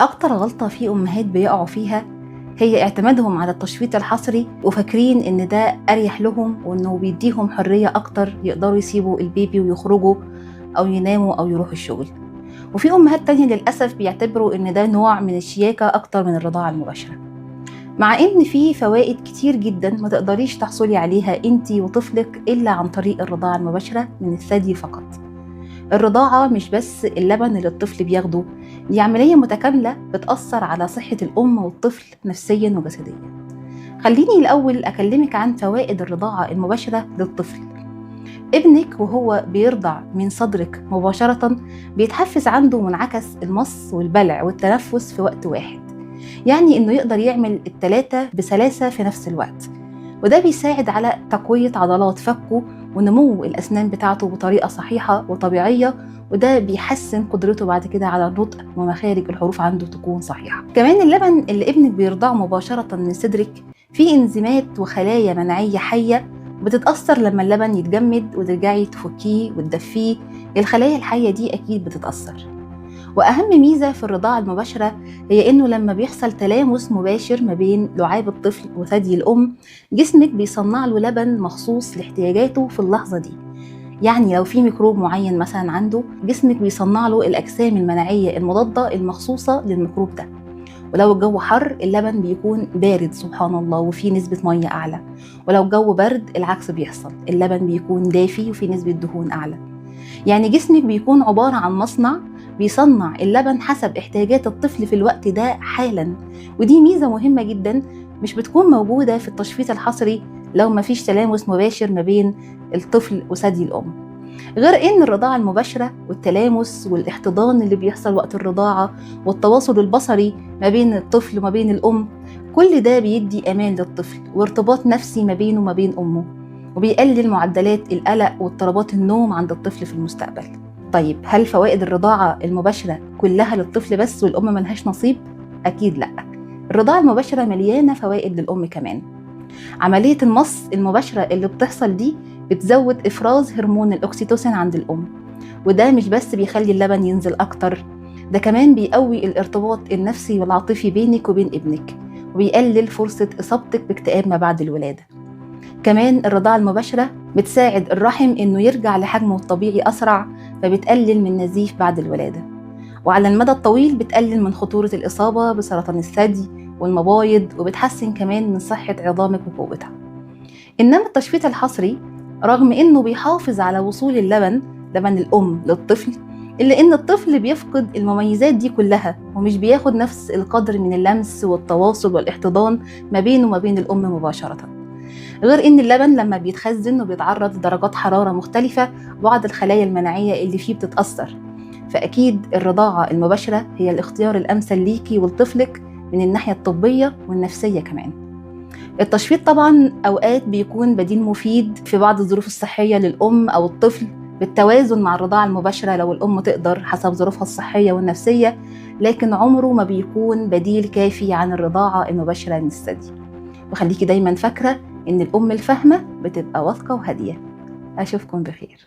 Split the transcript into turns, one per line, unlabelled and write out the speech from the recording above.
أكتر غلطة في أمهات بيقعوا فيها هي اعتمادهم على التشفيط الحصري وفاكرين إن ده أريح لهم وإنه بيديهم حرية أكتر يقدروا يسيبوا البيبي ويخرجوا أو يناموا أو يروحوا الشغل. وفي أمهات تانية للأسف بيعتبروا إن ده نوع من الشياكة أكتر من الرضاعة المباشرة، مع إن في فوائد كتير جدا ما تقدريش تحصلي عليها أنتي وطفلك إلا عن طريق الرضاعة المباشرة من الثدي فقط. الرضاعة مش بس اللبن اللي الطفل بياخده، دي عملية متكاملة بتأثر على صحة الأم والطفل نفسيا وجسديا. خليني الأول أكلمك عن فوائد الرضاعة المباشرة للطفل. ابنك وهو بيرضع من صدرك مباشرة بيتحفز عنده منعكس المص والبلع والتنفس في وقت واحد، يعني إنه يقدر يعمل التلاتة بسلاسة في نفس الوقت، وده بيساعد على تقوية عضلات فكه ونمو الأسنان بتاعته بطريقة صحيحة وطبيعية، وده بيحسن قدرته بعد كده على النطق ومخارج الحروف عنده تكون صحيحة. كمان اللبن اللي ابنك بيرضعه مباشرة من صدرك فيه إنزيمات وخلايا مناعية حية بتتأثر لما اللبن يتجمد وترجعي تفكيه وتدفيه، الخلايا الحية دي أكيد بتتأثر. وأهم ميزة في الرضاعة المباشرة هي إنه لما بيحصل تلامس مباشر ما بين لعاب الطفل وثدي الأم، جسمك بيصنع له لبن مخصوص لاحتياجاته في اللحظة دي. يعني لو في ميكروب معين مثلا عنده، جسمك بيصنع له الأجسام المناعية المضادة المخصوصة للميكروب ده. ولو الجو حر اللبن بيكون بارد سبحان الله وفيه نسبة مية أعلى، ولو الجو برد العكس بيحصل، اللبن بيكون دافي وفيه نسبة دهون أعلى. يعني جسمك بيكون عبارة عن مصنع بيصنع اللبن حسب احتياجات الطفل في الوقت ده حالا، ودي ميزة مهمة جدا مش بتكون موجودة في التشفيط الحصري لو مفيش تلامس مباشر ما بين الطفل وثدي الأم. غير إن الرضاعة المباشرة والتلامس والاحتضان اللي بيحصل وقت الرضاعة والتواصل البصري ما بين الطفل وما بين الأم، كل ده بيدي أمان للطفل وارتباط نفسي ما بينه وما بين أمه، وبيقلل معدلات القلق واضطرابات النوم عند الطفل في المستقبل. طيب هل فوائد الرضاعة المباشرة كلها للطفل بس والأم ملهاش نصيب؟ أكيد لأ، الرضاعة المباشرة مليانة فوائد للأم كمان. عملية المص المباشرة اللي بتحصل دي بتزود إفراز هرمون الأكسيتوسين عند الأم، وده مش بس بيخلي اللبن ينزل أكتر، ده كمان بيقوي الارتباط النفسي والعاطفي بينك وبين ابنك، وبيقلل فرصة إصابتك باكتئاب ما بعد الولادة. كمان الرضاعة المباشرة بتساعد الرحم إنه يرجع لحجمه الطبيعي أسرع، فبتقلل من نزيف بعد الولادة، وعلى المدى الطويل بتقلل من خطورة الإصابة بسرطان الثدي والمبايض، وبتحسن كمان من صحة عظامك وقوتها. إنما التشفيط الحصري رغم إنه بيحافظ على وصول اللبن، لبن الأم للطفل، إلا إن الطفل بيفقد المميزات دي كلها ومش بياخد نفس القدر من اللمس والتواصل والاحتضان ما بينه وما بين الأم مباشرة. غير إن اللبن لما بيتخزن وبيتعرض لدرجات حرارة مختلفة بعض الخلايا المناعية اللي فيه بتتأثر، فأكيد الرضاعة المباشرة هي الاختيار الأمثل ليكي ولطفلك من الناحية الطبية والنفسية كمان. التشفيط طبعا أوقات بيكون بديل مفيد في بعض الظروف الصحية للأم أو الطفل بالتوازن مع الرضاعة المباشرة لو الأم تقدر حسب ظروفها الصحية والنفسية، لكن عمره ما بيكون بديل كافي عن الرضاعة المباشرة من الثدي. وخليكي دايما فاكرة إن الأم الفاهمة بتبقى واثقة وهادية. أشوفكم بخير.